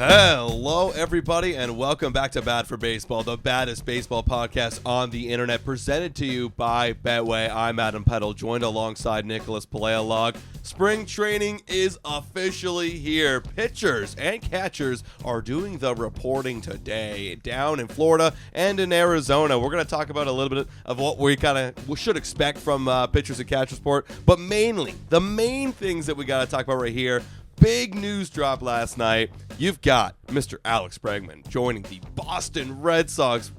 Hello, everybody, and welcome back to Bad for Baseball, the baddest baseball podcast on the internet, presented to you by Betway. I'm Adam Peddle, joined alongside Nicholas Paleolog. Spring training is officially here. Pitchers and catchers are doing the reporting today down in Florida and in Arizona. We're going to talk about a little bit of what we should expect from pitchers and catchers report, but mainly the main things that we got to talk about right here. Big news drop last night. You've got Mr. Alex Bregman joining the Boston Red Sox.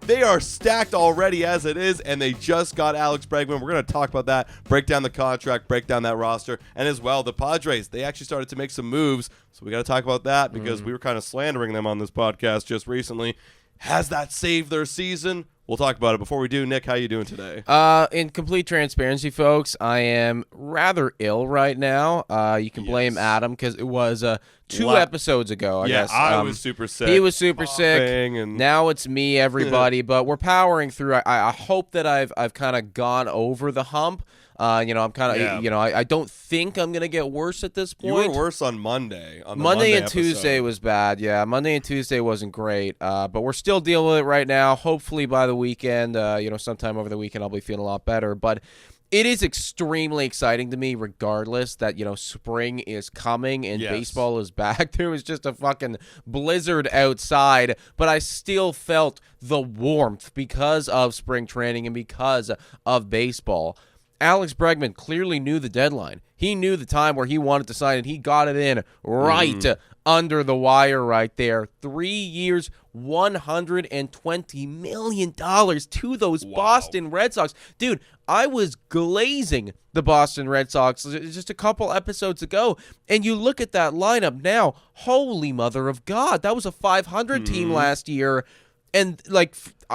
They are stacked already as it is, and they just got Alex Bregman. We're going to talk about that, break down the contract, break down that roster, and as well, the Padres. They actually started to make some moves, so we got to talk about that because we were kind of slandering them on this podcast just recently. Has that saved their season? We'll talk about it. Before we do, Nick, how you doing today? In complete transparency, folks, I am rather ill right now. You can blame Adam because it was two episodes ago, I guess. I was super sick. He was super sick. And now it's me, everybody. But we're powering through. I hope that I've kind of gone over the hump. I'm kind of, I don't think I'm going to get worse at this point. You were worse on Monday. Monday and Tuesday was bad. Yeah, Monday and Tuesday wasn't great. But we're still dealing with it right now. Hopefully by the weekend, sometime over the weekend, I'll be feeling a lot better. But it is extremely exciting to me, regardless, that, spring is coming and baseball is back. There was just a fucking blizzard outside, but I still felt the warmth because of spring training and because of baseball. Alex Bregman clearly knew the deadline. He knew the time where he wanted to sign it. He got it in right under the wire right there. 3 years, $120 million to those Boston Red Sox. Dude, I was glazing the Boston Red Sox just a couple episodes ago, and you look at that lineup now, holy mother of God. That was a 500 team last year, and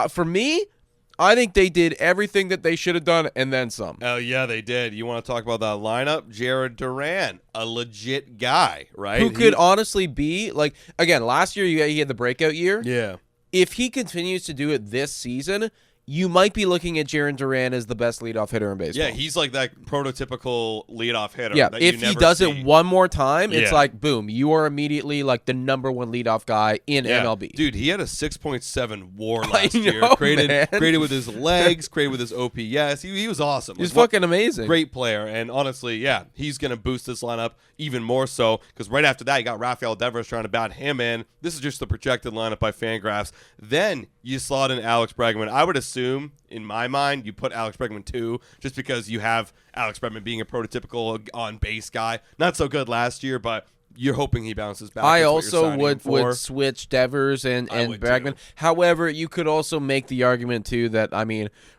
for me, I think they did everything that they should have done and then some. Oh, yeah, they did. You want to talk about that lineup? Jared Duran, a legit guy, right? Who could honestly be, again, last year he had the breakout year. Yeah. If he continues to do it this season, you might be looking at Jared Duran as the best leadoff hitter in baseball. Yeah, he's like that prototypical leadoff hitter. Yeah, that if you he never does see. it one more time, it's like, boom, you are immediately like the number one leadoff guy in MLB. Dude, he had a 6.7 WAR last year. Man. Created with his legs, created with his OPS. He was awesome. He's fucking amazing. Great player. And honestly, he's going to boost this lineup even more so because right after that, you got Rafael Devers trying to bat him in. This is just the projected lineup by Fangraphs. Then you slot in Alex Bregman. I would assume, in my mind, you put Alex Bregman 2 just because you have Alex Bregman being a prototypical on-base guy. Not so good last year, but you're hoping he bounces back. I also would switch Devers and Bregman. However, you could also make the argument, too, that,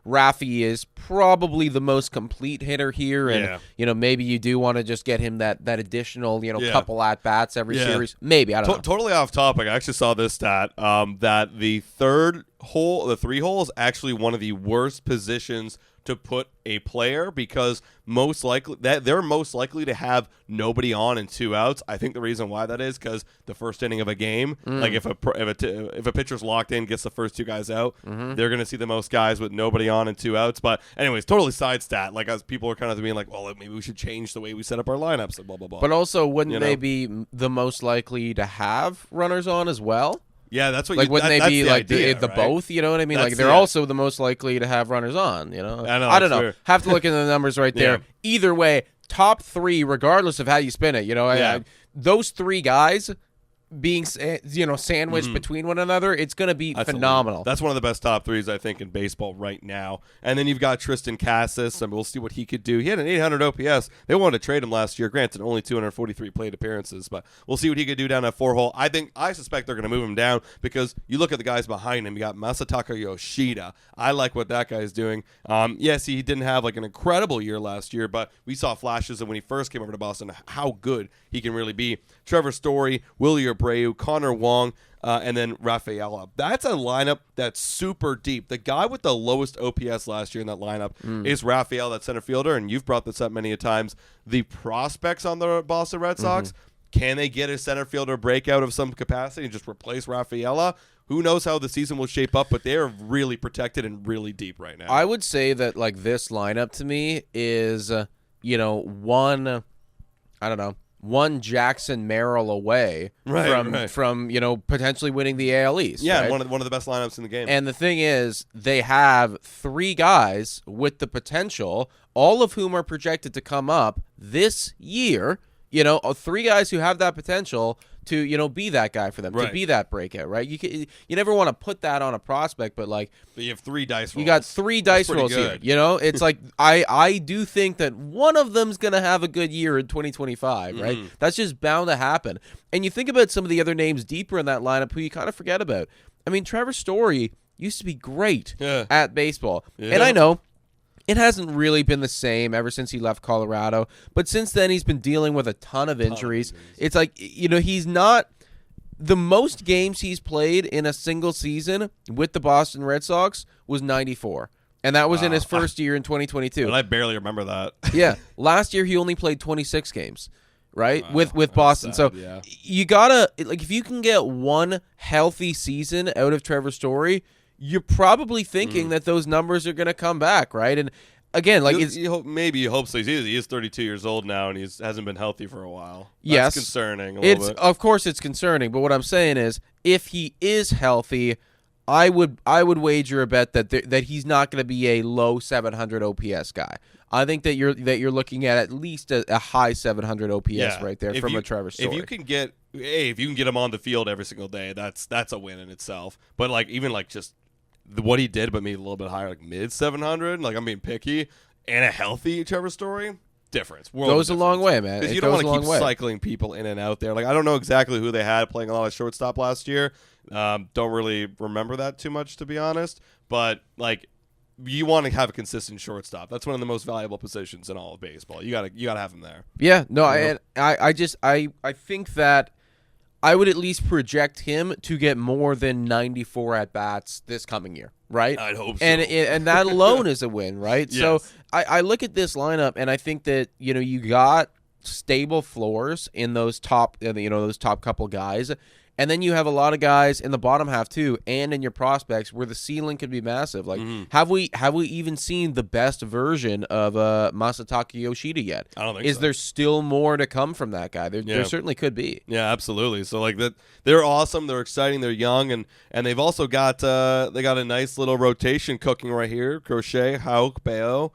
Rafi is probably the most complete hitter here. And, maybe you do want to just get him that additional, couple at-bats every series. Maybe, I don't know. Totally off topic. I actually saw this stat that the three hole is actually one of the worst positions to put a player because they're most likely to have nobody on and 2 outs. I think the reason why that is because the first inning of a game, like if a pitcher's locked in, gets the first 2 guys out, they're going to see the most guys with nobody on and 2 outs. But anyways, totally side stat. Like as people are kind of being like, well, maybe we should change the way we set up our lineups and blah blah blah. But also, wouldn't they be the most likely to have runners on as well? Yeah, that's what. Wouldn't they be idea, the right? both? You know what I mean? That's They're also the most likely to have runners on. I don't know. Fair. Have to look into the numbers right there. Either way, top 3, regardless of how you spin it. Those 3 guys being sandwiched between one another, it's going to be phenomenal. That's one of the best top 3s I think in baseball right now. And then you've got Tristan Cassis, and we'll see what he could do. He had an 800 OPS. They wanted to trade him last year. Granted, only 243 plate appearances, but we'll see what he could do down at 4 hole. I suspect they're going to move him down because you look at the guys behind him. You got Masataka Yoshida. I like what that guy's doing. Yes, he didn't have an incredible year last year, but we saw flashes of when he first came over to Boston how good he can really be. Trevor Story, Willie Abreu, Connor Wong, and then Rafaela. That's a lineup that's super deep. The guy with the lowest OPS last year in that lineup is Rafael, that center fielder, and you've brought this up many a times. The prospects on the Boston Red Sox, can they get a center fielder breakout of some capacity and just replace Rafaela? Who knows how the season will shape up, but they're really protected and really deep right now. I would say that this lineup to me is, one, I don't know, one Jackson Merrill away from potentially winning the AL East. Yeah, right? one of the best lineups in the game. And the thing is, they have 3 guys with the potential, all of whom are projected to come up this year. 3 guys who have that potential to be that guy for them, to be that breakout, right? You never want to put that on a prospect, but you have 3 dice rolls. You got 3 dice rolls here. It's like I do think that one of them's gonna have a good year in 2025, right? That's just bound to happen. And you think about some of the other names deeper in that lineup who you kind of forget about. I mean, Trevor Story used to be great at baseball, and I know it hasn't really been the same ever since he left Colorado. But since then, he's been dealing with a ton of injuries. It's like, he's not – the most games he's played in a single season with the Boston Red Sox was 94. And that was in his first year in 2022. And I barely remember that. Yeah. Last year, he only played 26 games, right, with Boston. So you got to – if you can get one healthy season out of Trevor Story – you're probably thinking that those numbers are going to come back, right? And again, maybe you hope so. He is 32 years old now, and he hasn't been healthy for a while. Yes, that's concerning. A little bit. Of course, it's concerning. But what I'm saying is, if he is healthy, I would wager a bet that he's not going to be a low 700 OPS guy. I think that you're looking at least a high 700 OPS right there from a Trevor Story. If you can get him on the field every single day, that's a win in itself. But even just what he did, but maybe a little bit higher, like mid 700. Like, I'm being picky, and a healthy Trevor Story, difference. Goes a long way, man. Because you don't want to keep cycling people in and out there. Like, I don't know exactly who they had playing a lot of shortstop last year. Don't really remember that too much, to be honest. But you want to have a consistent shortstop. That's one of the most valuable positions in all of baseball. You gotta have him there. Yeah, no, I think that I would at least project him to get more than 94 at-bats this coming year, right? I'd hope so. And that alone is a win, right? Yes. So I look at this lineup, and I think that, you got stable floors in those top couple guys. And then you have a lot of guys in the bottom half too, and in your prospects where the ceiling could be massive. Like, have we even seen the best version of Masataka Yoshida yet? I don't think Is there still more to come from that guy? There certainly could be. Yeah, absolutely. So they're awesome. They're exciting. They're young, and they've also got a nice little rotation cooking right here. Crochet, Houck, Bayo.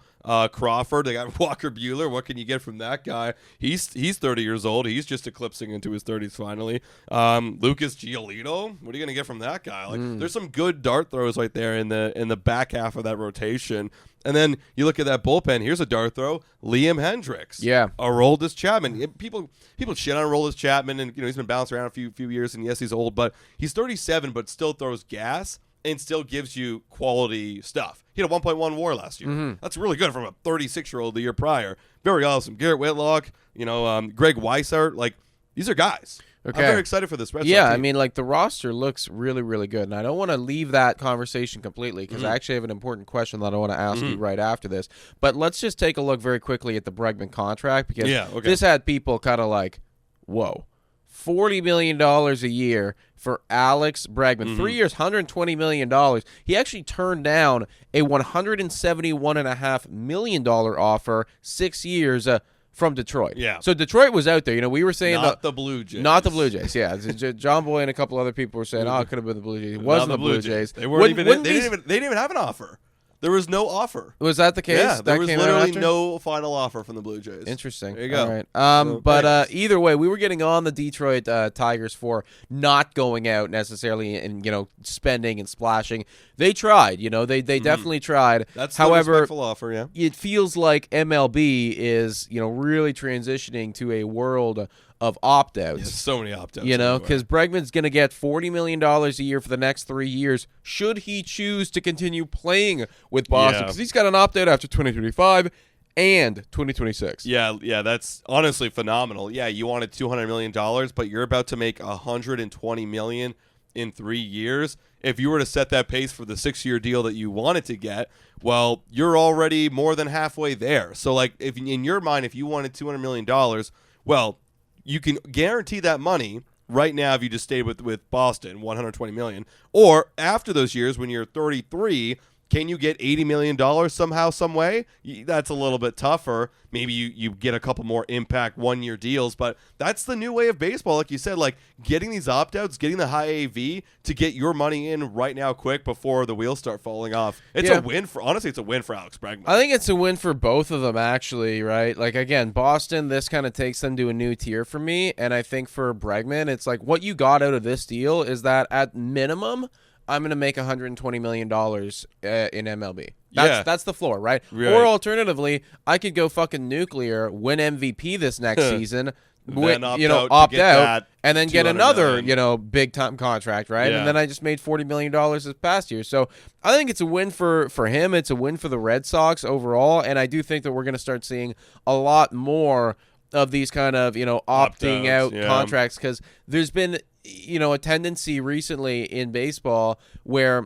Crawford, they got Walker Buehler. What can you get from that guy? He's 30 years old. He's just eclipsing into his 30s finally. Lucas Giolito, what are you gonna get from that guy? There's some good dart throws right there in the back half of that rotation. And then you look at that bullpen. Here's a dart throw, Liam Hendricks. Yeah, Aroldis Chapman. People shit on Aroldis Chapman, and he's been bouncing around a few years. And yes, he's old, but he's 37, but still throws gas and still gives you quality stuff. He had a 1.1 WAR last year. That's really good from a 36-year-old the year prior. Very awesome. Garrett Whitlock, Greg Weissart. These are guys. Okay. I'm very excited for this Red Sox team. I mean, the roster looks really, really good. And I don't want to leave that conversation completely because I actually have an important question that I want to ask you right after this. But let's just take a look very quickly at the Bregman contract because this had people kind of like, whoa. $40 million a year for Alex Bregman. 3 years, $120 million. He actually turned down a $171.5 million offer, 6 years from Detroit. Yeah. So Detroit was out there. We were saying not the Blue Jays. Not the Blue Jays, yeah. John Boy and a couple other people were saying, it could have been the Blue Jays. It wasn't the Blue Jays. They didn't even have an offer. There was no offer. Was that the case? Yeah, there was literally no final offer from the Blue Jays. Interesting. There you go. All right. Either way, we were getting on the Detroit Tigers for not going out necessarily and spending and splashing. They tried. They definitely tried. That's however, a respectful offer. Yeah. It feels like MLB is really transitioning to a world of opt-outs. Yeah, so many opt-outs. Because Bregman's going to get $40 million a year for the next 3 years should he choose to continue playing with Boston. Because he's got an opt-out after 2025 and 2026. Yeah, that's honestly phenomenal. Yeah, you wanted $200 million, but you're about to make $120 million in 3 years. If you were to set that pace for the 6-year deal that you wanted to get, well, you're already more than halfway there. So, if in your mind, if you wanted $200 million, well, you can guarantee that money right now if you just stayed with Boston, $120 million. Or after those years, when you're 33, Can you get $80 million somehow, some way? That's a little bit tougher. Maybe you get a couple more impact one-year deals, but that's the new way of baseball. Like you said, like getting these opt-outs, getting the high AV to get your money in right now quick before the wheels start falling off. It's a win for, honestly, it's a win for Alex Bregman. I think it's a win for both of them, actually, right? Like, again, Boston, this kind of takes them to a new tier for me, and I think for Bregman, it's like what you got out of this deal is that at minimum, I'm going to make $120 million in MLB. That's the floor, right? Or alternatively, I could go fucking nuclear, win MVP this next season, opt out, and then get another, big time contract, right? Yeah. And then I just made $40 million this past year. So I think it's a win for him. It's a win for the Red Sox overall, and I do think that we're going to start seeing a lot more of these kind of, opting out contracts, because there's been a tendency recently in baseball where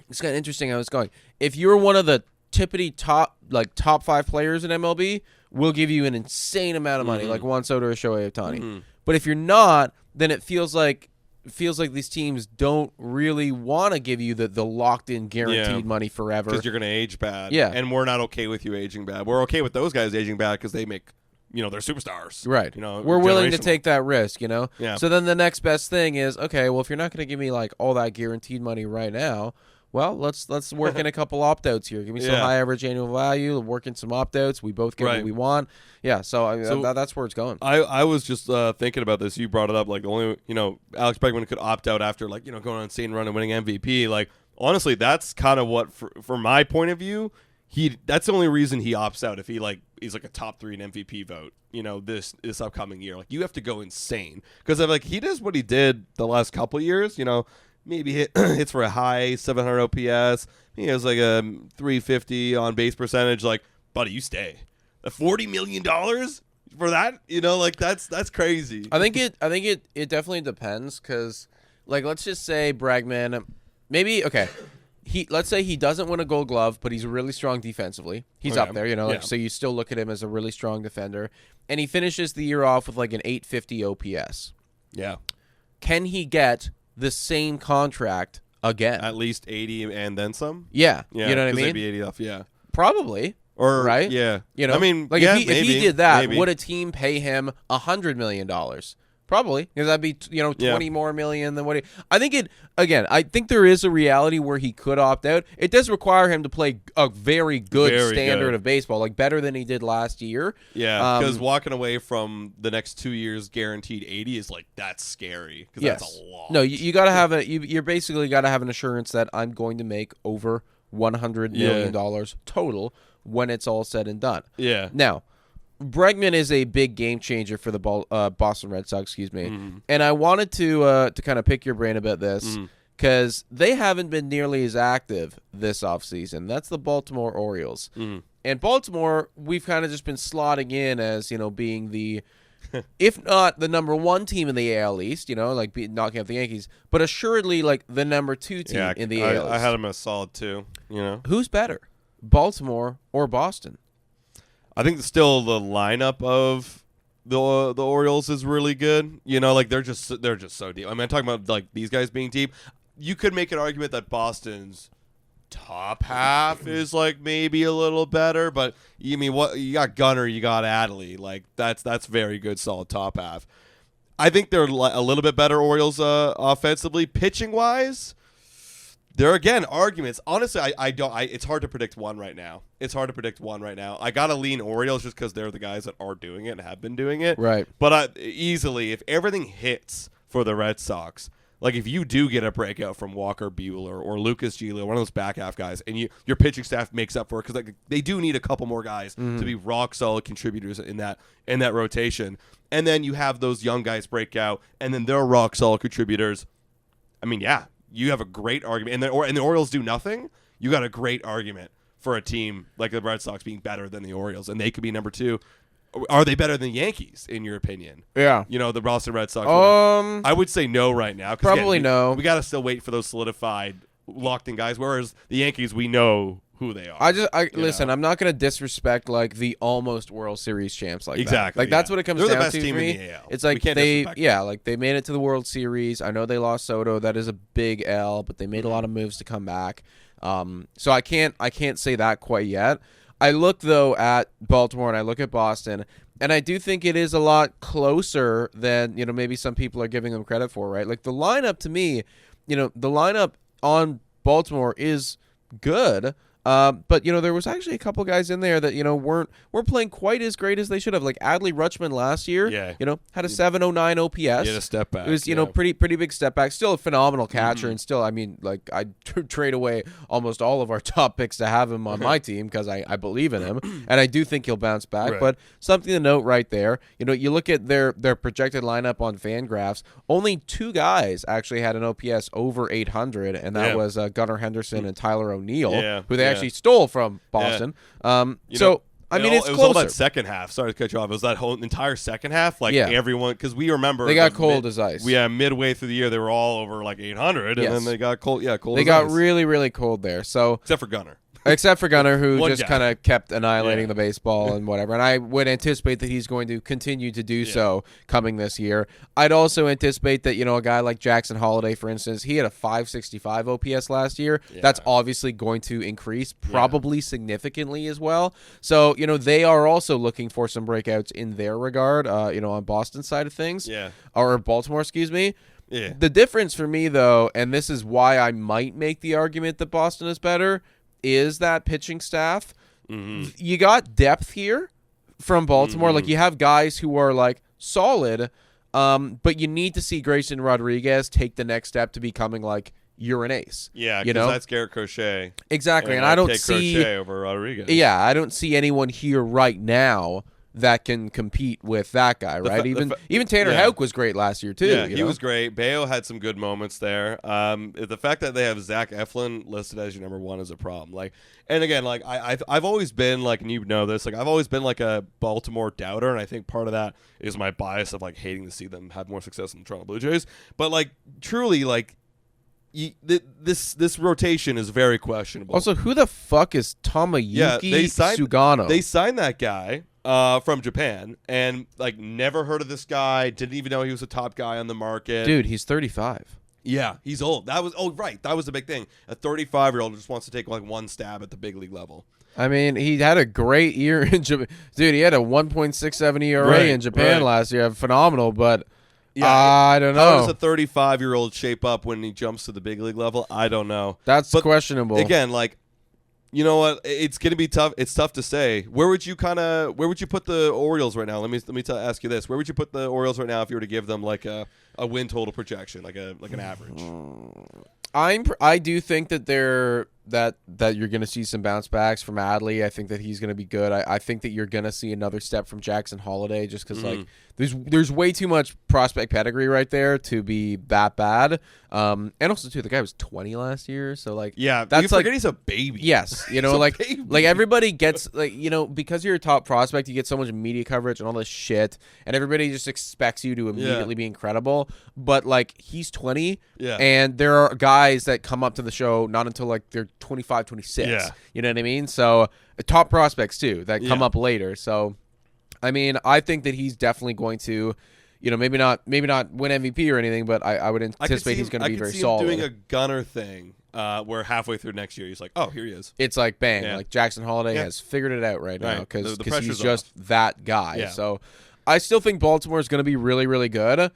it's kind of interesting how it's going. If you're one of the tippity top 5 players in MLB, we'll give you an insane amount of money, like Juan Soto or Shohei Ohtani. But if you're not, then it feels like these teams don't really want to give you the locked-in guaranteed money forever. Because you're going to age bad. Yeah. And we're not okay with you aging bad. We're okay with those guys aging bad because they make they're superstars. Right. We're willing to take that risk, Yeah. So then the next best thing is, okay, well, if you're not going to give me like all that guaranteed money right now, well, let's work in a couple opt-outs here. Give me some high average annual value, work in some opt-outs. We both get what we want. Yeah, so that's where it's going. I was just thinking about this. You brought it up, like the only, Alex Bregman could opt out after going on an insane run and winning MVP. Like, honestly, that's kind of what, from my point of view, that's the only reason he opts out. If he's like a top 3 in MVP vote, this upcoming year, like you have to go insane because he does what he did the last couple of years, maybe hits for a high 700 OPS. He has like a 350 on base percentage. Like, buddy, you stay. $40 million for that, that's crazy. I think it definitely depends because, let's just say Bregman, maybe let's say he doesn't win a Gold Glove, but he's really strong defensively. He's up there, so you still look at him as a really strong defender. And he finishes the year off with an 850 OPS. Yeah. Can he get the same contract again? At least 80 and then some? Yeah. You know what I mean? Maybe 80 off, yeah. Probably. Or, right? Yeah. I mean, if he did that, would a team pay him $100 million? Probably, because that'd be 20 more million than what I think I think there is a reality where he could opt out. It does require him to play a very good standard of baseball, better than he did last year. Yeah, because walking away from the next 2 years guaranteed 80 is that's scary. Because that's a lot. No, you got to have you're basically got to have an assurance that I'm going to make over $100 million total when it's all said and done. Yeah. Now, Bregman is a big game changer for the Boston Red Sox, and I wanted to kind of pick your brain about this because they haven't been nearly as active this offseason. That's the Baltimore Orioles. And Baltimore, we've kind of just been slotting in as, being the, if not the number 1 team in the AL East, knocking out the Yankees, but assuredly the number 2 team in the AL East. I had them as solid 2, Who's better, Baltimore or Boston? I think still the lineup of the Orioles is really good. They're just so deep. I mean, I'm talking about these guys being deep. You could make an argument that Boston's top half is maybe a little better, but what you got Gunnar, you got Adley. That's very good, solid top half. I think they're a little bit better Orioles offensively, pitching wise. There are, again, arguments. Honestly, it's hard to predict one right now. I got to lean Orioles just because they're the guys that are doing it and have been doing it. Right. But easily, if everything hits for the Red Sox, if you do get a breakout from Walker Buehler or Lucas Giolito, one of those back half guys, and your pitching staff makes up for it because they do need a couple more guys to be rock solid contributors in that rotation. And then you have those young guys break out, and then they're rock solid contributors. I mean, yeah. You have a great argument, and the Orioles do nothing. You got a great argument for a team like the Red Sox being better than the Orioles, and they could be number 2. Are they better than the Yankees, in your opinion? Yeah. The Boston Red Sox. I would say no right now. Probably no. We got to still wait for those solidified, locked-in guys, whereas the Yankees, we know who they are. Listen, I'm not going to disrespect the almost World Series champs that. Exactly. That's what it comes down to. They're the best team for me. In the AL. It's they made it to the World Series. I know they lost Soto. That is a big L, but they made a lot of moves to come back. So I can't say that quite yet. I look though at Baltimore and I look at Boston, and I do think it is a lot closer than maybe some people are giving them credit for. Right, like the lineup to me, the lineup on Baltimore is good. But there was actually a couple guys in there that weren't playing quite as great as they should have. Like Adley Rutschman last year, had a 709 OPS. He had a step back. It was pretty big step back. Still a phenomenal catcher, and still I'd trade away almost all of our top picks to have him on my team because I believe in him, and I do think he'll bounce back. Right. But something to note right there, you look at their projected lineup on Fangraphs. Only 2 guys actually had an OPS over 800, and that was Gunnar Henderson and Tyler O'Neill, who they actually stole from Boston. It's it was closer. all that second half. Sorry to cut you off. It was that whole entire second half. Everyone, because we remember they got cold as ice. Midway through the year they were all over like 800, and then they got cold. Yeah, cold. They as got ice. really, really cold there. So except for Gunnar. Except for Gunnar, who just guy. kind of kept annihilating the baseball and whatever. And I would anticipate that he's going to continue to do so coming this year. I'd also anticipate that, a guy like Jackson Holiday, for instance, he had a 565 OPS last year. Yeah. That's obviously going to increase probably significantly as well. So, they are also looking for some breakouts in their regard, on Boston's side of things. Yeah. Or Baltimore, excuse me. Yeah. The difference for me, though, and this is why I might make the argument that Boston is better, is that pitching staff. Mm-hmm. You got depth here from Baltimore. Like, you have guys who are, like, solid, but you need to see Grayson Rodriguez take the next step to becoming, like, you're an ace. Yeah, because that's Garrett Crochet. Exactly, and I don't take see Crochet over Rodriguez. Yeah, I don't see anyone here right now that can compete with that guy, right? Even Tanner Houck was great last year too. Yeah, he was great. Bayo had some good moments there. The fact that they have Zach Eflin listed as your number 1 is a problem. Like, and again, like I've always been like, and you know this, like I've always been like a Baltimore doubter, and I think part of that is my bias of like hating to see them have more success than the Toronto Blue Jays. But like truly, like. This rotation is very questionable. Also, who the fuck is Tomoyuki Sugano? They signed that guy from Japan, and like never heard of this guy. Didn't even know he was a top guy on the market. Dude, he's 35. Yeah, he's old. That was that was the big thing. A 35-year-old just wants to take like one stab at the big league level. I mean, he had a great year in Japan. Dude, he had a 1.67 ERA in Japan last year. Phenomenal, but. Yeah, I don't know. How does a 35-year-old shape up when he jumps to the big league level? I don't know. That's questionable. Again, like, you know what? It's going to be tough. It's tough to say. Where would you put the Orioles right now? Let me ask you this. Where would you put the Orioles right now if you were to give them like a win total projection, like an average? I do think that that you're going to see some bounce backs from Adley. I think that he's going to be good. I think that you're going to see another step from Jackson Holiday just because like there's way too much prospect pedigree right there to be that bad. And also too, the guy was 20 last year, so like that's you forget he's a baby. Yes, like everybody gets like because you're a top prospect, you get so much media coverage and all this shit, and everybody just expects you to immediately be incredible. But like he's 20, and there are guys that come up to the show not until like they're 25, 26. Yeah. You know what I mean? So top prospects too that come up later. So I mean, I think that he's definitely going to, maybe not win MVP or anything, but I would anticipate he's going to be very solid. Doing a Gunner thing where halfway through next year he's like, oh, here he is. It's like bang, like Jackson Holiday has figured it out right now because he's just that guy. Yeah. So I still think Baltimore is going to be really, really good.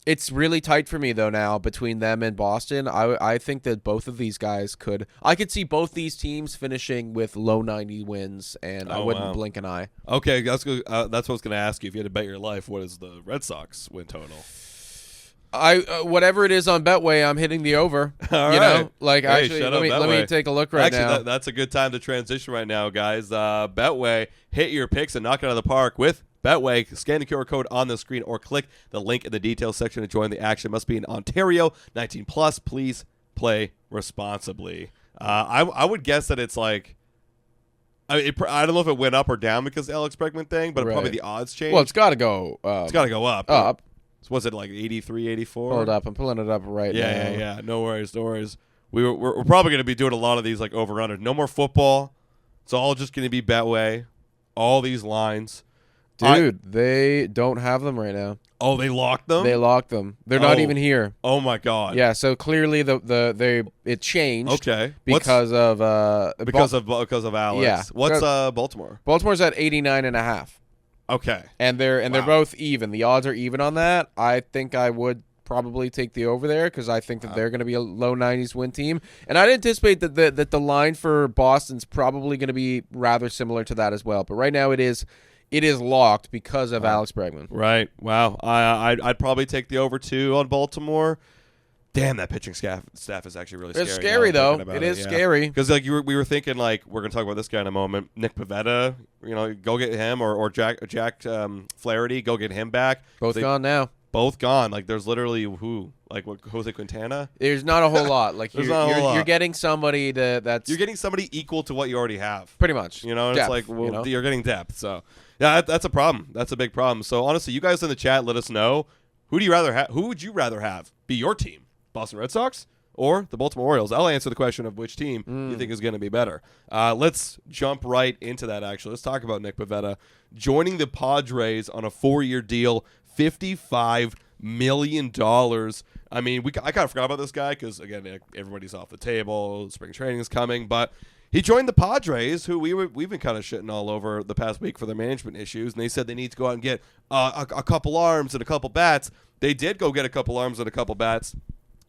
It's really tight for me, though, now between them and Boston. I think that both of these guys I could see both these teams finishing with low 90 wins, and I wouldn't blink an eye. Okay, that's what I was going to ask you. If you had to bet your life, what is the Red Sox win total? Whatever it is on Betway, I'm hitting the over. All right. Let me take a look now. That's a good time to transition right now, guys. Betway, hit your picks and knock it out of the park with Betway. Scan the QR code on the screen or click the link in the details section to join the action. Must be in Ontario, 19 plus. Please play responsibly. I would guess that it's like, I don't know if it went up or down because of the Alex Bregman thing, but probably the odds changed. Well, it's got to go. It's got to go up. Up. So was it like 83, 84? Hold up, I'm pulling it up right now. Yeah. No worries. We're probably going to be doing a lot of these like over-under. No more football. It's all just going to be Betway. All these lines. Dude, they don't have them right now. Oh, they locked them? They locked them. They're not even here. Oh my God. Yeah, so clearly it changed. Okay. Because of Alex. Yeah. What's Baltimore? Baltimore's at 89.5. Okay. And they're both even. The odds are even on that. I think I would probably take the over there because I think that they're going to be a low 90s win team. And I'd anticipate that the line for Boston's probably going to be rather similar to that as well. But right now it is locked because of Alex Bregman. Right. Wow. I'd probably take the over 2 on Baltimore. Damn, that pitching staff is actually really scary. It's scary, though. It is scary. Because we were thinking, like, we're going to talk about this guy in a moment. Nick Pivetta, go get him. Or Jack Flaherty, go get him back. Both gone now. Both gone. Like, there's literally Jose Quintana? There's not a whole lot. Like, you're getting somebody that's... You're getting somebody equul to what you already have. Pretty much. And depth, it's like, you're getting depth. So, yeah, that's a problem. That's a big problem. So, honestly, you guys in the chat, let us know. Who would you rather have be your team? Boston Red Sox or the Baltimore Orioles? I'll answer the question of which team you think is going to be better. Let's jump right into that, actually. Let's talk about Nick Pivetta joining the Padres on a 4-year deal, $55 million. I mean, I kind of forgot about this guy because, again, everybody's off the table. Spring training is coming. But he joined the Padres, who we've been kind of shitting all over the past week for their management issues. And they said they need to go out and get a couple arms and a couple bats. They did go get a couple arms and a couple bats.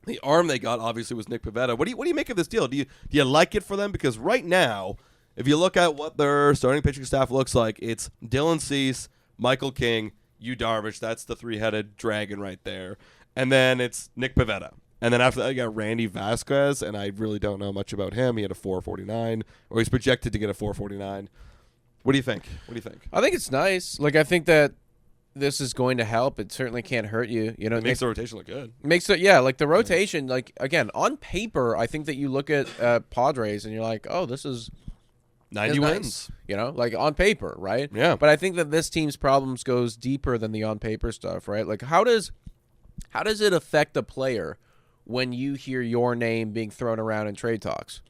The arm they got, obviously, was Nick Pivetta. What do you make of this deal? Do you like it for them? Because right now, if you look at what their starting pitching staff looks like, it's Dylan Cease, Michael King, Yu Darvish. That's the 3-headed dragon right there. And then it's Nick Pivetta. And then after that, you got Randy Vasquez, and I really don't know much about him. He had a 4.49, or he's projected to get a 4.49. What do you think? I think it's nice. Like, I think that this is going to help. It certainly can't hurt you. It makes the rotation look good. Like the rotation, like, again, on paper, I think that you look at Padres and you're like, oh, this is 90 wins. Nice. Like on paper, right? Yeah. But I think that this team's problems goes deeper than the on paper stuff, right? Like how does it affect a player when you hear your name being thrown around in trade talks?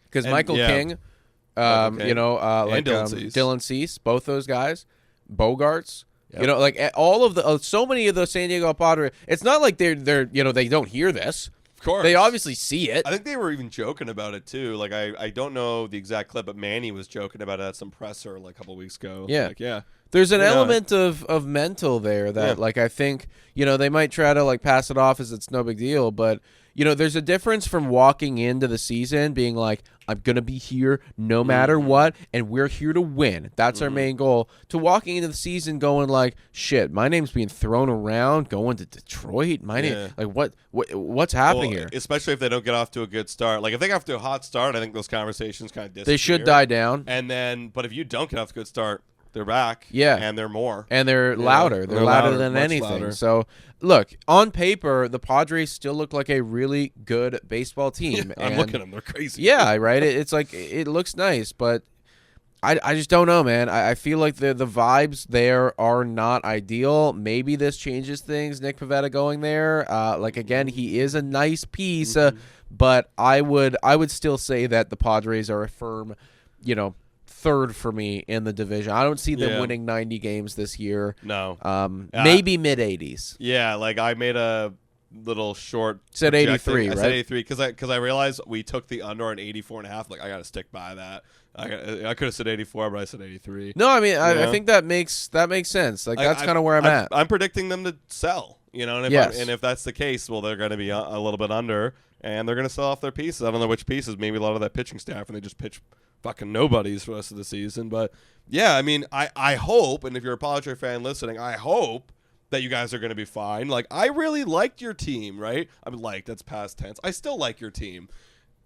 Because Michael King, and Dylan Cease, both those guys, Bogarts. Yep. Like all of the so many of the San Diego Padres. It's not like they're they don't hear this. Of course, they obviously see it. I think they were even joking about it too. Like I don't know the exact clip, but Manny was joking about it at some presser like a couple weeks ago. Yeah, like, yeah. There's an element of mental there that like I think they might try to like pass it off as it's no big deal, but there's a difference from walking into the season being like, I'm going to be here no matter what, and we're here to win. That's our main goal. To walking into the season going like, shit, my name's being thrown around, going to Detroit. My name, like what's happening here? Especially if they don't get off to a good start. Like if they get off to a hot start, I think those conversations kind of disappear. They should die down. And then, but if you don't get off to a good start, they're back. Yeah. And they're more. And they're louder. They're louder than anything. Louder. So, look, on paper, the Padres still look like a really good baseball team. I'm looking at them. They're crazy. Yeah, right? It's like, it looks nice, but I just don't know, man. I feel like the vibes there are not ideal. Maybe this changes things, Nick Pivetta going there. Like, again, he is a nice piece, but I would still say that the Padres are a firm, third for me in the division. I don't see them winning 90 games this year. No. Maybe mid-80s. Yeah, like I made a little short. Said 83, right? I said 83 because I realized we took the under on 84.5. Like I got to stick by that. I could have said 84, but I said 83. No, I mean I think that makes sense. Like that's kind of where I'm at. I'm predicting them to sell. And if that's the case, well, they're going to be a little bit under, and they're going to sell off their pieces. I don't know which pieces. Maybe a lot of that pitching staff, and they just pitch fucking nobodies for the rest of the season. But yeah, I mean, I hope, and if you're a Padres fan listening, I hope that you guys are going to be fine. Like, I really liked your team, right? I mean, that's past tense. I still like your team.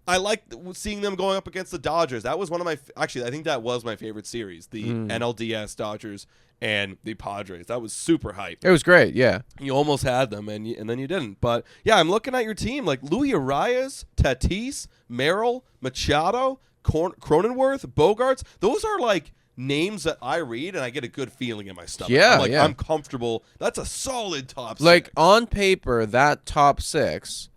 I like seeing them going up against the Dodgers. That was one of my actually, I think that was my favorite series, the NLDS Dodgers and the Padres. That was super hype. It was great, yeah. You almost had them, and then you didn't. But yeah, I'm looking at your team like Luis Arias, Tatis, Merrill, Machado, Cronenworth, Bogarts. Those are like names that I read and I get a good feeling in my stomach. Yeah, I'm comfortable. That's a solid top six. Like on paper, that top six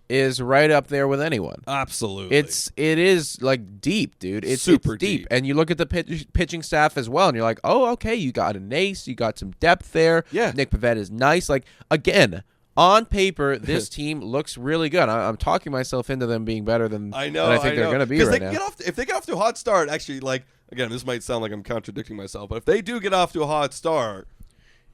is right up there with anyone. Absolutely. It is like deep, dude. It's super deep. And you look at the pitching staff as well, and you're like, oh, okay, you got an ace, you got some depth there. Yeah. Nick Pivetta is nice. Like, again, on paper, this team looks really good. I'm talking myself into them being better than I think they're going to be right now. If they get off to a hot start, actually, like, again, this might sound like I'm contradicting myself, but if they do get off to a hot start,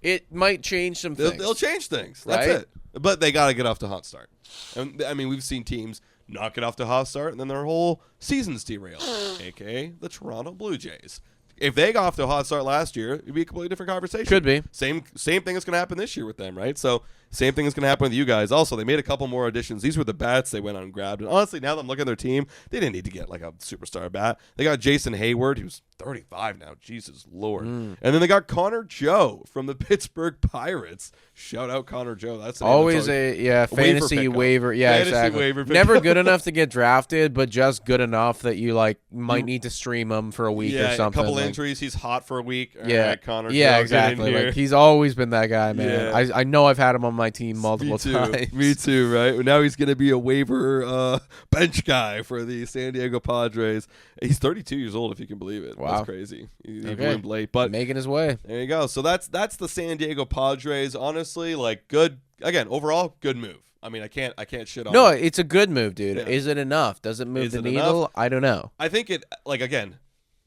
it might change some things. They'll change things. That's it. But they got to get off to a hot start. And, I mean, we've seen teams not get off to a hot start, and then their whole season's derailed, a.k.a. the Toronto Blue Jays. If they got off to a hot start last year, it'd be a completely different conversation. Could be. Same thing is going to happen this year with them, right? So same thing is going to happen with you guys. Also, they made a couple more additions. These were the bats they went out and grabbed. And honestly, now that I'm looking at their team, they didn't need to get like a superstar bat. They got Jason Hayward, who's 35 now. Jesus Lord. And then they got Connor Joe from the Pittsburgh Pirates. Shout out Connor Joe. That's always fantasy waiver. Yeah, fantasy exactly. Waiver Never good enough to get drafted, but just good enough that you like might need to stream him for a week or something. A couple injuries. He's hot for a week. Yeah, right, Connor. Yeah, Joe, exactly. Like, he's always been that guy, man. Yeah. I know I've had him on my team multiple times. Me too, right? Now he's going to be a waiver bench guy for the San Diego Padres. He's 32 years old, if you can believe it. Wow. That's crazy. He went late, but making his way. There you go. So that's the San Diego Padres. Honestly, like, good. Again, overall, good move. I mean, I can't shit on. No, it. It's a good move, dude. Yeah. Is it enough? Does it move the needle? Enough? I don't know. I think it. Like, again,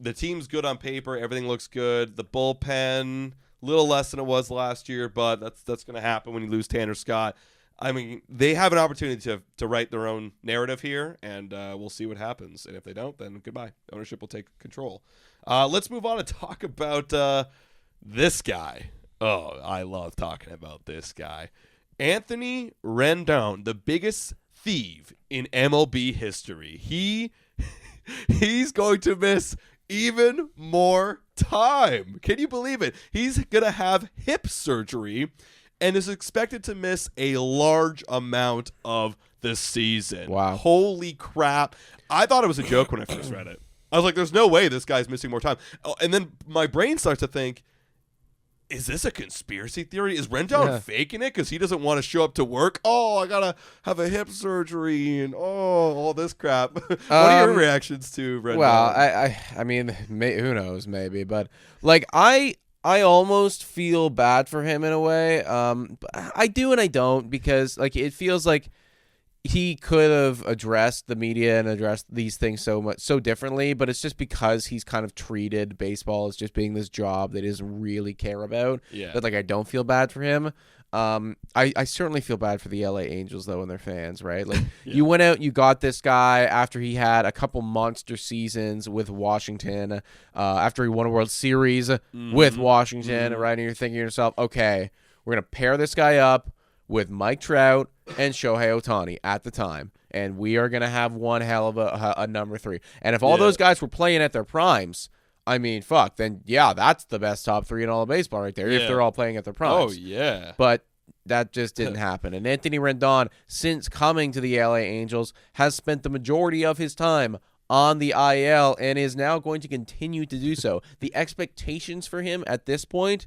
the team's good on paper. Everything looks good. The bullpen, little less than it was last year, but that's going to happen when you lose Tanner Scott. I mean, they have an opportunity to write their own narrative here, and we'll see what happens. And if they don't, then goodbye. Ownership will take control. Let's move on and talk about this guy. Oh, I love talking about this guy. Anthony Rendon, the biggest thief in MLB history. He's going to miss even more time. Can you believe it? He's going to have hip surgery and is expected to miss a large amount of the season. Wow. Holy crap. I thought it was a joke when I first read it. I was like, there's no way this guy's missing more time. Oh, and then my brain starts to think, is this a conspiracy theory? Is Rendon faking it because he doesn't want to show up to work? Oh, I got to have a hip surgery and all this crap. What are your reactions to Rendon? Well, I mean, who knows, maybe. But, like, I almost feel bad for him in a way. I do and I don't because, like, it feels like he could have addressed the media and addressed these things so differently, but it's just because he's kind of treated baseball as just being this job that he doesn't really care about. Yeah. But, like, I don't feel bad for him. I certainly feel bad for the LA Angels though and their fans, right? Like you went out, you got this guy after he had a couple monster seasons with Washington, after he won a World Series with Washington, right? And you're thinking to yourself, okay, we're gonna pair this guy up with Mike Trout and Shohei Ohtani at the time, and we are gonna have one hell of a number 3. And if all those guys were playing at their primes, I mean, fuck, then, that's the best top 3 in all of baseball right there, if they're all playing at their primes. Oh, yeah. But that just didn't happen. And Anthony Rendon, since coming to the LA Angels, has spent the majority of his time on the IL and is now going to continue to do so. The expectations for him at this point,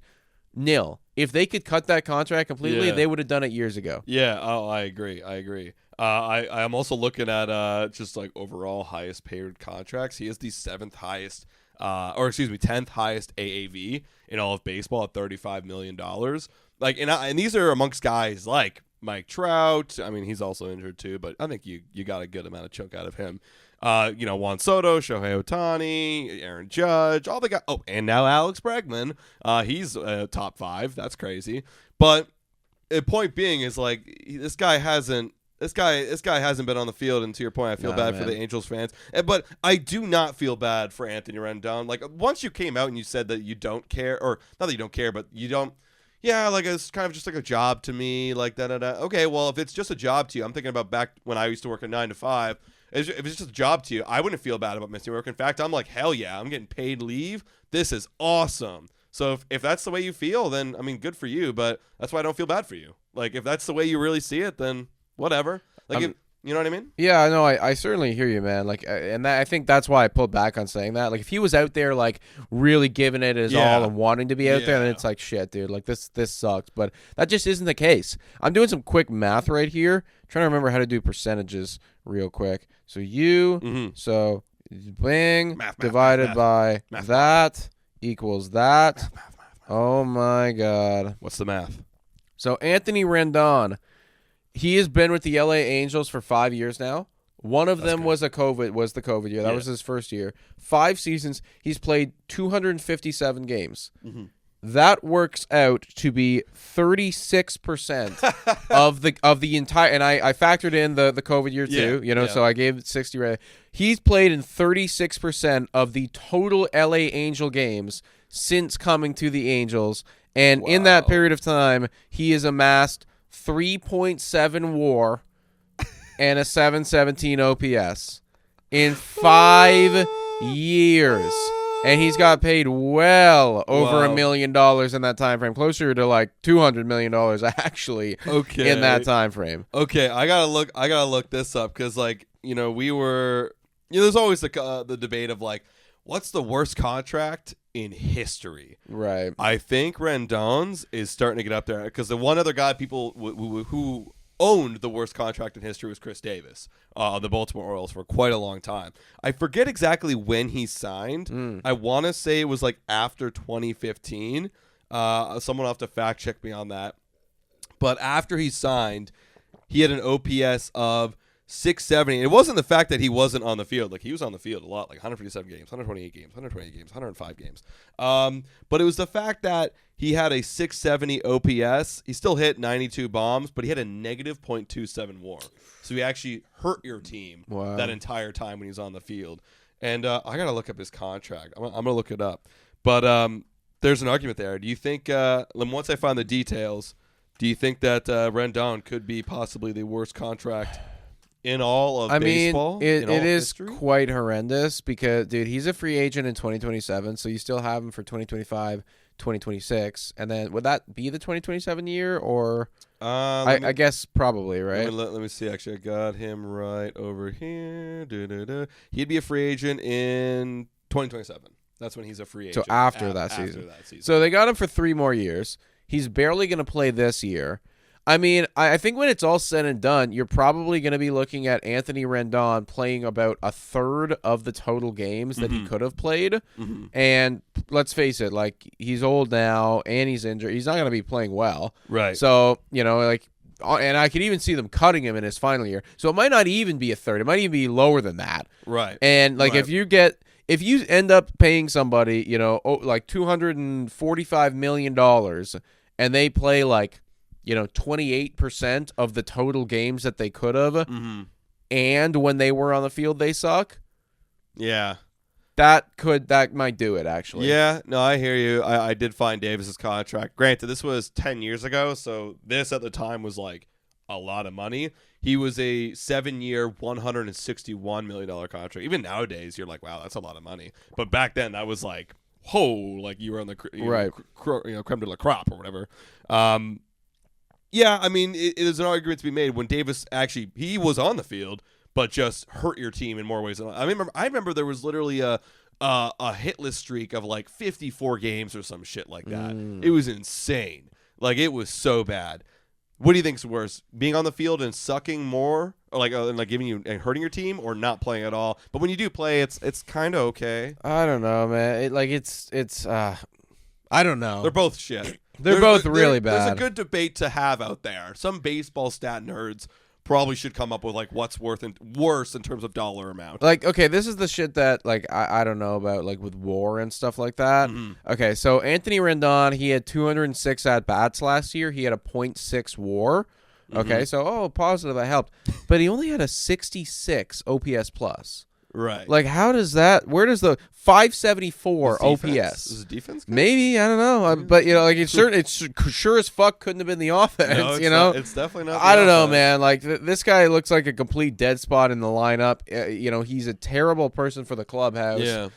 nil. If they could cut that contract completely, they would have done it years ago. Yeah, I agree. I'm also looking at just like overall highest paid contracts. He is the 10th highest AAV in all of baseball at $35 million. Like, and these are amongst guys like Mike Trout. I mean, he's also injured too, but I think you got a good amount of chunk out of him. Juan Soto, Shohei Ohtani, Aaron Judge, all the guys. Oh, and now Alex Bregman. He's top 5. That's crazy. But the point being is, like, this guy hasn't been on the field, and to your point, I feel bad for the Angels fans. But I do not feel bad for Anthony Rendon. Like, once you came out and you said that you don't care, or not that you don't care, but you don't. Yeah, like, it's kind of just like a job to me, like da-da-da. Okay, well, if it's just a job to you, I'm thinking about back when I used to work a 9 to 5. If it's just a job to you, I wouldn't feel bad about missing work. In fact, I'm like, hell yeah, I'm getting paid leave. This is awesome. So if that's the way you feel, then, I mean, good for you, but that's why I don't feel bad for you. Like, if that's the way you really see it, then whatever. Like, You know what I mean? Yeah, no, I certainly hear you, man. Like, I think that's why I pulled back on saying that. Like, if he was out there, like, really giving it his all and wanting to be out there, then it's like, shit, dude. Like, this sucks. But that just isn't the case. I'm doing some quick math right here, trying to remember how to do percentages real quick. So so bing divided by that equals that. Oh my God. What's the math? So Anthony Rendon. He has been with the LA Angels for 5 years now. One of them was the COVID year. That was his first year. 5 seasons. He's played 257 games. Mm-hmm. That works out to be 36% of the entire. And I factored in the COVID year too. So I gave it 60. Right. He's played in 36% of the total LA Angel games since coming to the Angels, and in that period of time, he has amassed 3.7 WAR and a 717 OPS in 5 years. And he's got paid well over $1 million in that time frame, closer to like $200 million actually in that time frame. Okay, I gotta look this up because we were there's always the debate of like what's the worst contract in history. Right. I think Rendon's is starting to get up there because the one other guy people who owned the worst contract in history was Chris Davis on the Baltimore Orioles for quite a long time. I forget exactly when he signed. I want to say it was like after 2015. Someone will have to fact check me on that. But after he signed, he had an OPS of 670. It wasn't the fact that he wasn't on the field. Like, he was on the field a lot, like 157 games, 128 games, 128 games, 105 games. But it was the fact that he had a 670 OPS. He still hit 92 bombs, but he had a negative .27 WAR. So he actually hurt your team that entire time when he was on the field. And I got to look up his contract. I'm going to look it up. But there's an argument there. Do you think, once I find the details, do you think that Rendon could be possibly the worst contract in all of baseball? It is quite horrendous because, dude, he's a free agent in 2027, so you still have him for 2025, 2026, and then would that be the 2027 year or? I guess probably, right? Let me see. Actually, I got him right over here. He'd be a free agent in 2027. That's when he's a free agent. So after that season. So they got him for 3 more years. He's barely going to play this year. I mean, I think when it's all said and done, you're probably going to be looking at Anthony Rendon playing about a third of the total games that he could have played. Mm-hmm. And let's face it, like, he's old now and he's injured. He's not going to be playing well. Right. So, and I could even see them cutting him in his final year. So it might not even be a third. It might even be lower than that. Right. And, if you end up paying somebody, like $245 million and they play, 28% of the total games that they could have, and when they were on the field, they suck. Yeah. That might do it, actually. Yeah, no, I hear you. I did find Davis's contract. Granted, this was 10 years ago, so this at the time was like a lot of money. He was a 7-year, $161 million contract. Even nowadays, you're like, wow, that's a lot of money. But back then, that was like, you were on the creme de la crop or whatever. Yeah, I mean, it is an argument to be made when Davis actually he was on the field, but just hurt your team in more ways than I remember there was literally a hitless streak of like 54 games or some shit like that. It was insane. Like, it was so bad. What do you think's worse, being on the field and sucking more, or like giving you and hurting your team, or not playing at all? But when you do play, it's kind of okay. I don't know, man. I don't know. They're both shit. They're both really bad. There's a good debate to have out there. Some baseball stat nerds probably should come up with like what's worse in terms of dollar amount. Like, okay, this is the shit that I don't know about, like with WAR and stuff like that. Mm-hmm. Okay, so Anthony Rendon, he had 206 at bats last year. He had a .6 WAR. Okay, so positive, that helped, but he only had a 66 OPS plus. Right. Like, how does that? Where does the 574 OPS? Is it defense good? Maybe, I don't know. But it's sure as fuck couldn't have been the offense. No, it's definitely not. I don't know, man. Like, this guy looks like a complete dead spot in the lineup. He's a terrible person for the clubhouse. Yeah.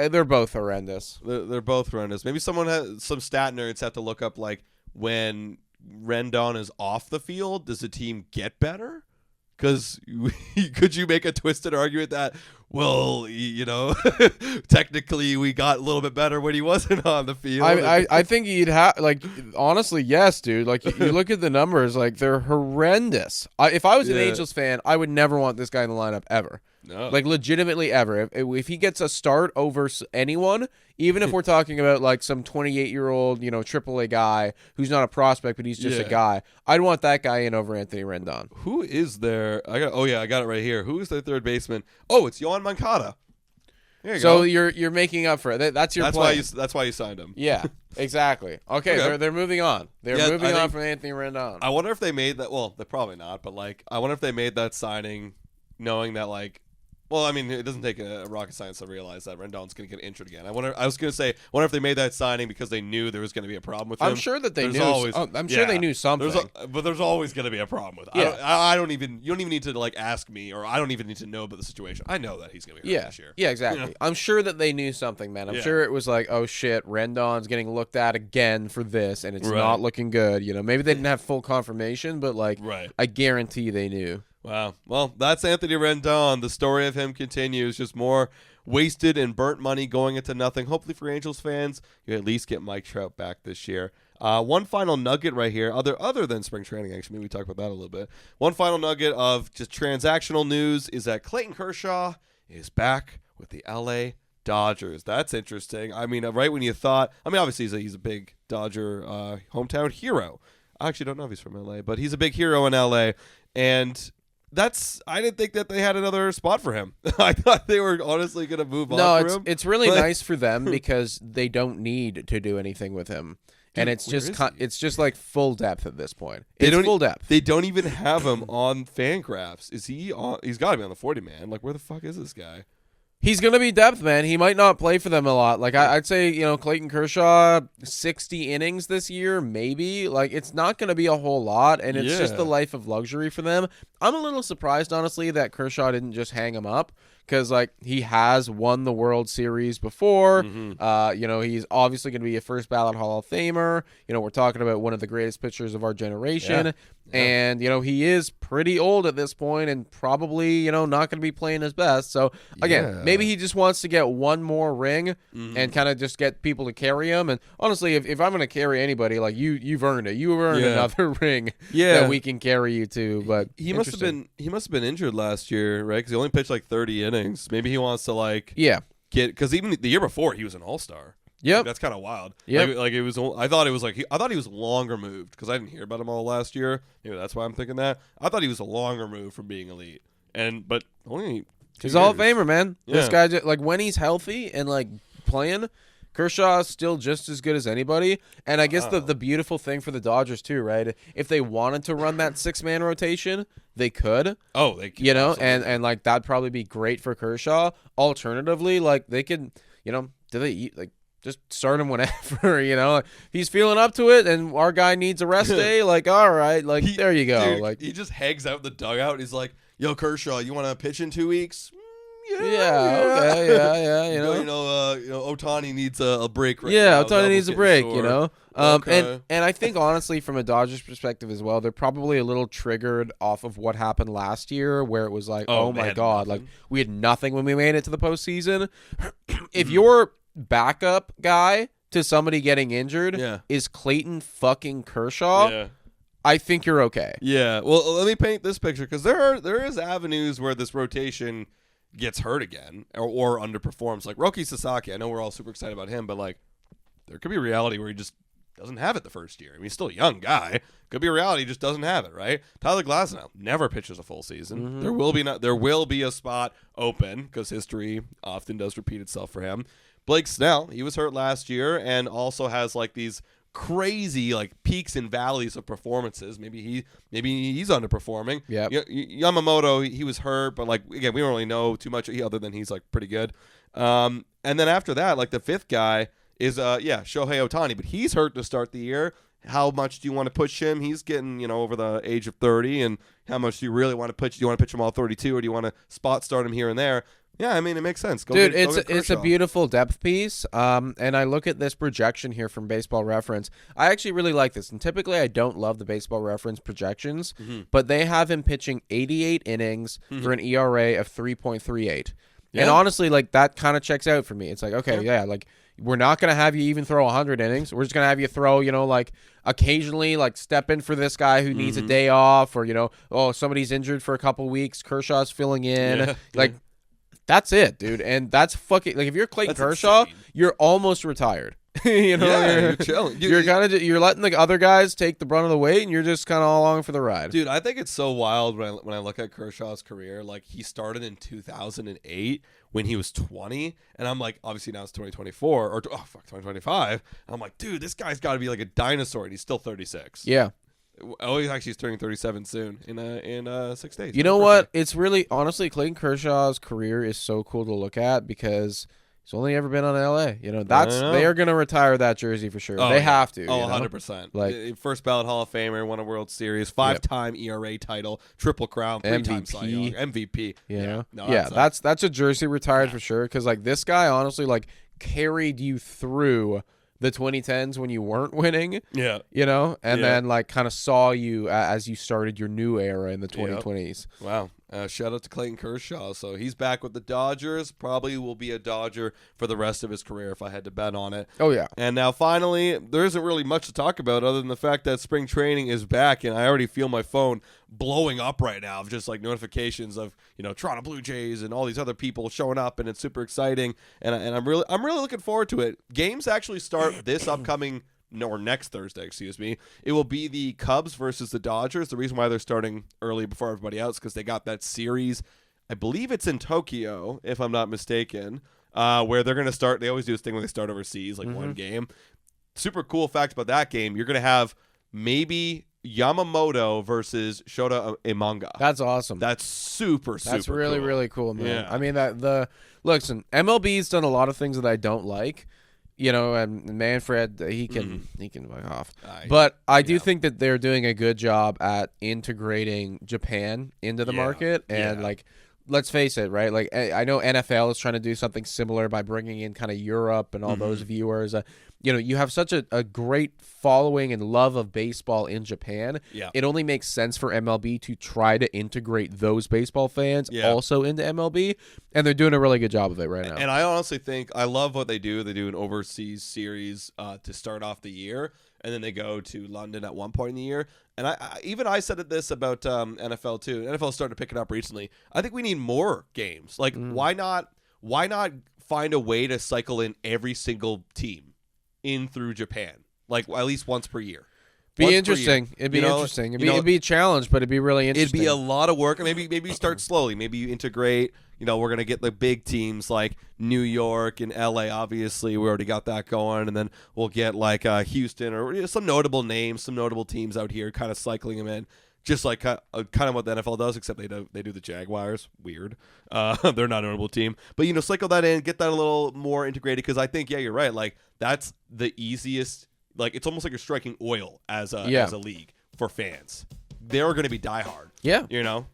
They're both horrendous. They're both horrendous. Maybe some stat nerds have to look up like when Rendon is off the field, does the team get better? Because could you make a twisted argument that, well, technically we got a little bit better when he wasn't on the field? I think you'd have, like, honestly, yes, dude. Like, you look at the numbers, like, they're horrendous. If I was an Angels fan, I would never want this guy in the lineup ever. No. Like, legitimately ever. If he gets a start over anyone, even if we're talking about, like, some 28-year-old, AAA guy who's not a prospect, but he's just a guy, I'd want that guy in over Anthony Rendon. Who is there? I got it right here. Who is their third baseman? Oh, it's Yohan Moncada. There you go. So you're making up for it. That's your plan. That's why you signed him. Yeah, exactly. Okay. They're moving on. They're moving on from Anthony Rendon. I wonder if they made that. Well, they're probably not. But like, I wonder if they made that signing knowing that like. Well, I mean, it doesn't take a rocket science to realize that Rendon's going to get injured again. I was going to say, if they made that signing because they knew there was going to be a problem with him. I'm sure that they knew. I'm sure they knew something. But there's always going to be a problem with it. Yeah. You don't even need to like ask me, or I don't even need to know about the situation. I know that he's going to be hurt this year. Yeah, exactly. I'm sure that they knew something, man. I'm sure it was like, oh shit, Rendon's getting looked at again for this, and it's not looking good. Maybe they didn't have full confirmation, but like, I guarantee they knew. Wow. Well, that's Anthony Rendon. The story of him continues. Just more wasted and burnt money going into nothing. Hopefully for Angels fans, you at least get Mike Trout back this year. One final nugget right here, other than spring training, actually. Maybe we talk about that a little bit. One final nugget of just transactional news is that Clayton Kershaw is back with the L.A. Dodgers. That's interesting. I mean, right when you thought, obviously he's a big Dodger hometown hero. I actually don't know if he's from L.A., but he's a big hero in L.A., and I didn't think that they had another spot for him. I thought they were honestly going to move on for him. It's really nice for them because they don't need to do anything with him. Dude, and it's just like full depth at this point. It's full depth. They don't even have him on Fangraphs. Is he on? He's got to be on the 40-man. Like, where the fuck is this guy? He's going to be depth, man. He might not play for them a lot. Like, I'd say, Clayton Kershaw, 60 innings this year, maybe. Like, it's not going to be a whole lot, and it's just the life of luxury for them. I'm a little surprised, honestly, that Kershaw didn't just hang him up because, like, he has won the World Series before. Mm-hmm. He's obviously going to be a first-ballot Hall of Famer. We're talking about one of the greatest pitchers of our generation. Yeah. And, he is pretty old at this point and probably, not going to be playing his best. So, again, maybe he just wants to get one more ring and kind of just get people to carry him. And, honestly, if I'm going to carry anybody, like, you've earned it. You've earned another ring that we can carry you to. But he must have been injured last year, right? Because he only pitched, like, 30 innings. Maybe he wants to, like, get – because even the year before, he was an all-star. Yep. Like, that's kind of wild. Yeah. Like it was. I thought he was longer moved because I didn't hear about him all last year. Maybe that's why I'm thinking that. I thought he was a longer move from being elite. But only he's Hall of Famer, man. Yeah. This guy, like when he's healthy and like playing, Kershaw is still just as good as anybody. And I guess the beautiful thing for the Dodgers too, right? If they wanted to run that 6-man rotation, they could. Oh, they could. And like that'd probably be great for Kershaw. Alternatively, like they could, do they eat like. Just start him whenever, If he's feeling up to it and our guy needs a rest day, like, all right, like, there you go. Dude, like he just hangs out in the dugout. He's like, yo, Kershaw, you want to pitch in 2 weeks? Okay, Ohtani needs a break right now. Yeah, Ohtani needs a break, Okay. And I think, honestly, from a Dodgers perspective as well, they're probably a little triggered off of what happened last year where it was like, oh my God, like, we had nothing when we made it to the postseason. If you're backup guy to somebody getting injured is Clayton fucking Kershaw, I think you're okay. Yeah. Well, let me paint this picture because there is avenues where this rotation gets hurt again or underperforms. Like Roki Sasaki, I know we're all super excited about him, but like there could be a reality where he just doesn't have it the first year. I mean, he's still a young guy. Could be a reality, he just doesn't have it, right? Tyler Glasnow never pitches a full season. Mm-hmm. There will be a spot open because history often does repeat itself for him. Blake Snell, he was hurt last year and also has like these crazy like peaks and valleys of performances. Maybe he's underperforming. Yeah. Yamamoto, he was hurt, but like again, we don't really know too much other than he's like pretty good. And then after that, like the fifth guy is Shohei Ohtani, but he's hurt to start the year. How much do you want to push him? He's getting, over the age of 30, and how much do you really want to pitch? Do you want to pitch him all 32, or do you want to spot start him here and there? Yeah, I mean, it makes sense. Dude, it's a beautiful depth piece. And I look at this projection here from Baseball Reference. I actually really like this. And typically I don't love the Baseball Reference projections, but they have him pitching 88 innings for an ERA of 3.38. Yeah. And honestly, like, that kind of checks out for me. It's like, okay, yeah, like, we're not going to have you even throw 100 innings. We're just going to have you throw, like, occasionally, like, step in for this guy who needs a day off, or, somebody's injured for a couple weeks. Kershaw's filling in. Yeah. Like, that's it, dude. And that's fucking, like, if you're Clayton Kershaw, insane. You're almost retired. You're chilling. You're letting the other guys take the brunt of the weight, and you're just kind of all along for the ride. Dude, I think it's so wild when I look at Kershaw's career. Like, he started in 2008 when he was 20, and I'm like, obviously now it's 2024 or 2025. I'm like, dude, this guy's got to be like a dinosaur, and he's still 36. Yeah. Oh, he's turning 37 soon in 6 days. You know what? It's really, honestly, Clayton Kershaw's career is so cool to look at because he's only ever been on LA. They are going to retire that jersey for sure. They have to. 100%. Like, first ballot Hall of Famer, won a World Series, 5-time ERA title, Triple Crown, 3-time Cy Young, MVP. That's a jersey retired for sure. Because like this guy, honestly, like carried you through the 2010s when you weren't winning. Yeah. And then like kind of saw you as you started your new era in the 2020s. Yep. Wow. Shout out to Clayton Kershaw. So he's back with the Dodgers. Probably will be a Dodger for the rest of his career if I had to bet on it. Oh, yeah. And now finally, there isn't really much to talk about other than the fact that spring training is back, and I already feel my phone blowing up right now of just like notifications of, Toronto Blue Jays and all these other people showing up, and it's super exciting. And I'm really looking forward to it. Games actually start this upcoming or next Thursday, excuse me. It will be the Cubs versus the Dodgers. The reason why they're starting early before everybody else is because they got that series. I believe it's in Tokyo, if I'm not mistaken, where they're going to start. They always do this thing when they start overseas, like one game. Super cool fact about that game. You're going to have maybe Yamamoto versus Shota Imanga. That's awesome. That's super That's really, cool. really cool, man. Yeah. I mean, listen, MLB's done a lot of things that I don't like. And Manfred, he can fuck off. But I do think that they're doing a good job at integrating Japan into the market. And, like, let's face it, right? Like, I know NFL is trying to do something similar by bringing in kind of Europe and all those viewers. You have such a great following and love of baseball in Japan. Yeah. It only makes sense for MLB to try to integrate those baseball fans also into MLB, and they're doing a really good job of it right now. And I honestly think I love what they do. They do an overseas series to start off the year, and then they go to London at one point in the year. And I said this about NFL too. NFL's starting to pick it up recently. I think we need more games. Like, why not find a way to cycle in every single team in through Japan, like at least once per year? Be interesting. It'd be interesting. It'd be a challenge, but it'd be really interesting. It'd be a lot of work. Maybe start slowly. Maybe you integrate. We're gonna get the big teams like New York and LA. Obviously, we already got that going, and then we'll get like Houston or some notable names, some notable teams out here, kind of cycling them in. Just like kind of what the NFL does, except they do the Jaguars. Weird. They're not a notable team. But, cycle that in, get that a little more integrated, because I think, you're right. Like, that's the easiest. Like, it's almost like you're striking oil as a league for fans. They're going to be diehard. Yeah.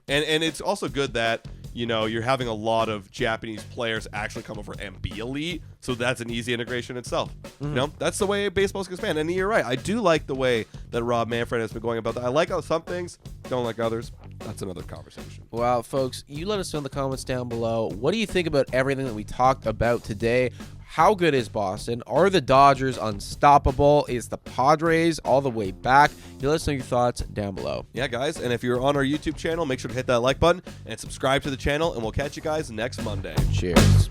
And it's also good that, you're having a lot of Japanese players actually come over and be elite. So that's an easy integration itself. That's the way baseball's going to expand. And you're right. I do like the way that Rob Manfred has been going about that. I like some things, don't like others. That's another conversation. Well, folks, you let us know in the comments down below. What do you think about everything that we talked about today? How good is Boston? Are the Dodgers unstoppable? Is the Padres all the way back? You let us know your thoughts down below. Yeah, guys. And if you're on our YouTube channel, make sure to hit that like button and subscribe to the channel. And we'll catch you guys next Monday. Cheers.